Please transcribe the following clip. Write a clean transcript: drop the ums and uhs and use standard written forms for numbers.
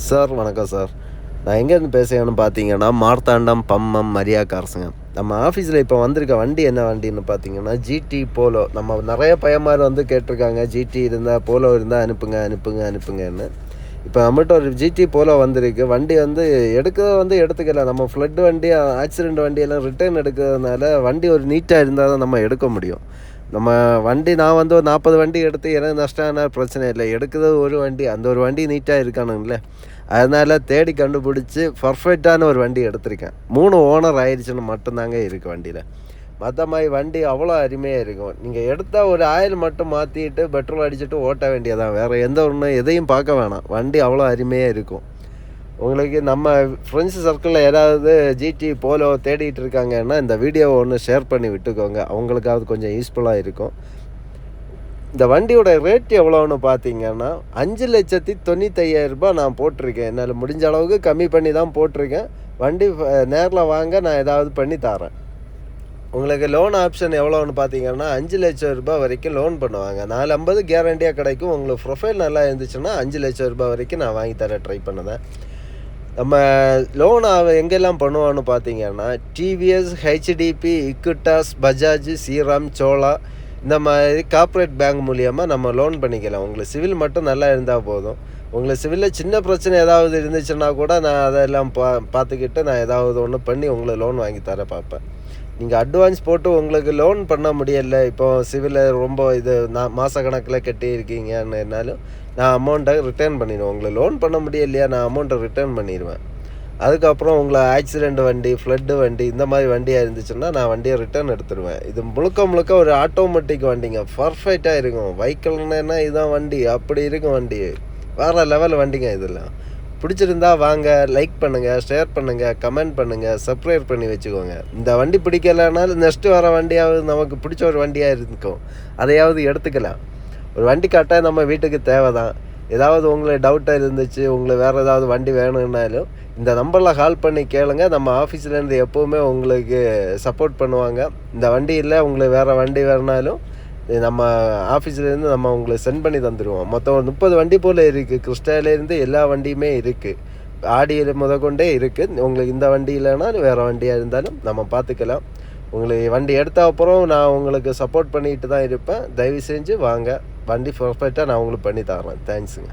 Sir வணக்கம் sir. நான் எங்கேருந்து பேசுகிறேன்னு பார்த்தீங்கன்னா, மார்த்தாண்டம், பம்மம், மரியா கார்ஸுங்க. நம்ம ஆஃபீஸில் இப்போ வந்திருக்க வண்டி என்ன வண்டின்னு பார்த்தீங்கன்னா, ஜிடி போலோ. நம்ம நிறைய பையன்மார் வந்து கேட்டிருக்காங்க, ஜிடி இருந்தால் போலோ இருந்தால் அனுப்புங்க அனுப்புங்க அனுப்புங்கன்னு. இப்போ நம்மகிட்ட ஒரு ஜிடி போலோ வந்திருக்கு. வண்டி வந்து எடுக்கிறது வந்து எடுத்துக்கலாம். நம்ம ஃப்ளட் வண்டி, ஆக்சிடென்ட் வண்டியெல்லாம் ரிட்டர்ன் எடுக்கிறதுனால வண்டி ஒரு நீட்டாக இருந்தால் தான் நம்ம எடுக்க முடியும். நம்ம வண்டி நான் வந்து ஒரு 40 வண்டி எடுத்து எனக்கு நஷ்டம் ஆனால் பிரச்சனை இல்லை. எடுக்கிறது ஒரு வண்டி, அந்த ஒரு வண்டி நீட்டாக இருக்கானுங்களே. அதனால் தேடி கண்டுபிடிச்சி பர்ஃபெக்டான ஒரு வண்டி எடுத்திருக்கேன். 3 ஓனர் ஆயிடுச்சுன்னு மட்டும்தாங்க இருக்குது வண்டியில். மற்ற மாதிரி வண்டி அவ்வளோ அருமையாக இருக்கும். நீங்கள் எடுத்தால் ஒரு ஆயில் மட்டும் மாற்றிட்டு பெட்ரோல் அடிச்சுட்டு ஓட்ட வேண்டியதான். வேறு எந்த ஒன்று எதையும் பார்க்க வேணாம். வண்டி அவ்வளோ அருமையாக இருக்கும். உங்களுக்கு நம்ம ஃப்ரெண்ட்ஸ் சர்க்கிளில் யாராவது ஜிடி போலோ தேடிட்டு இருக்காங்கன்னா இந்த வீடியோவை ஒன்று ஷேர் பண்ணி விட்டுக்கோங்க. அவங்களுக்காவது கொஞ்சம் யூஸ்ஃபுல்லாக இருக்கும். இந்த வண்டியோட ரேட் எவ்வளோன்னு பார்த்தீங்கன்னா 5,95,000 நான் போட்டிருக்கேன். என்னால் முடிஞ்ச அளவுக்கு கம்மி பண்ணி தான் போட்டிருக்கேன். வண்டி நேரில் வாங்க, நான் ஏதாவது பண்ணி தரேன். உங்களுக்கு லோன் ஆப்ஷன் எவ்வளோன்னு பார்த்தீங்கன்னா 5,00,000 வரைக்கும் லோன் பண்ணுவாங்க. 450 கேரண்டியாக கிடைக்கும். உங்களுக்கு ப்ரொஃபைல் நல்லா இருந்துச்சுன்னா 5,00,000 வரைக்கும் நான் வாங்கி தர ட்ரை பண்ணுவேன். நம்ம லோன் எங்கெல்லாம் பண்ணுவோன்னு பார்த்தீங்கன்னா டிவிஎஸ், ஹெச்டிபி, இக்விட்டாஸ், பஜாஜ், ஸ்ரீராம், சோழா இந்த மாதிரி கார்ப்பரேட் பேங்க் மூலியமாக நம்ம லோன் பண்ணிக்கலாம். உங்களுக்கு சிவில் மட்டும் நல்லா இருந்தால் போதும். உங்களுக்கு சிவிலில் சின்ன பிரச்சனை ஏதாவது இருந்துச்சுன்னா கூட நான் அதெல்லாம் பார்த்துக்கிட்டு நான் ஏதாவது ஒன்று பண்ணி உங்களுக்கு லோன் வாங்கி தர பார்ப்பேன். நீங்கள் அட்வான்ஸ் போட்டு உங்களுக்கு லோன் பண்ண முடியலை, இப்போது சிவிலில் ரொம்ப இது மாத கணக்கில் கட்டியிருக்கீங்கன்னாலும் நான் அமௌண்ட்டை ரிட்டர்ன் பண்ணிடுவேன். உங்களுக்கு லோன் பண்ண முடியலையா, நான் அமௌண்ட்டை ரிட்டர்ன் பண்ணிடுவேன். அதுக்கப்புறம் உங்களை ஆக்சிடெண்ட் வண்டி, ஃப்ளட்டு வண்டி இந்த மாதிரி வண்டியாக இருந்துச்சுன்னா நான் வண்டியை ரிட்டர்ன் எடுத்துடுவேன். இது முழுக்க ஒரு ஆட்டோமேட்டிக் வண்டிங்க. பர்ஃபெக்டாக இருக்கும். வெஹிக்கிள்னா இதுதான் வண்டி, அப்படி இருக்கும் வண்டி. வேறு லெவல் வண்டிங்க இதெல்லாம். பிடிச்சிருந்தா வாங்க, லைக் பண்ணுங்கள், ஷேர் பண்ணுங்கள், கமெண்ட் பண்ணுங்கள், சப்ஸ்கிரைப் பண்ணி வச்சுக்கோங்க. இந்த வண்டி பிடிக்கலைனாலும் நெக்ஸ்ட்டு வர வண்டியாவது நமக்கு பிடிச்ச ஒரு வண்டியாக இருக்கும், அதையாவது எடுத்துக்கலாம். ஒரு வண்டி கரெக்டாக நம்ம வீட்டுக்கு தேவை தான். ஏதாவது உங்களுக்கு டவுட்டாக இருந்துச்சு, உங்களுக்கு வேறு ஏதாவது வண்டி வேணும்னாலும் இந்த நம்பரில் கால் பண்ணி கேளுங்க. நம்ம ஆஃபீஸ்லேருந்து எப்போவுமே உங்களுக்கு சப்போர்ட் பண்ணுவாங்க. இந்த வண்டி இல்லை, உங்களுக்கு வேறு வண்டி வேணுனாலும் நம்ம ஆஃபீஸ்லேருந்து நம்ம உங்களுக்கு சென்ட் பண்ணி தந்துடுவோம். மொத்தம் 30 வண்டி போல் இருக்குது. கிறிஸ்டாலேருந்து எல்லா வண்டியுமே இருக்குது. ஆடியில் முதற்கொண்டே இருக்குது. உங்களுக்கு இந்த வண்டி இல்லைன்னா வேறு வண்டியாக இருந்தாலும் நம்ம பார்த்துக்கலாம். உங்களுக்கு வண்டி எடுத்த அப்புறம் நான் உங்களுக்கு சப்போர்ட் பண்ணிட்டு தான் இருப்பேன். தயவு செஞ்சு வாங்க, வண்டி பர்ஃபெக்டாக நான் உங்களுக்கு பண்ணி தரேன். தேங்க்ஸுங்க.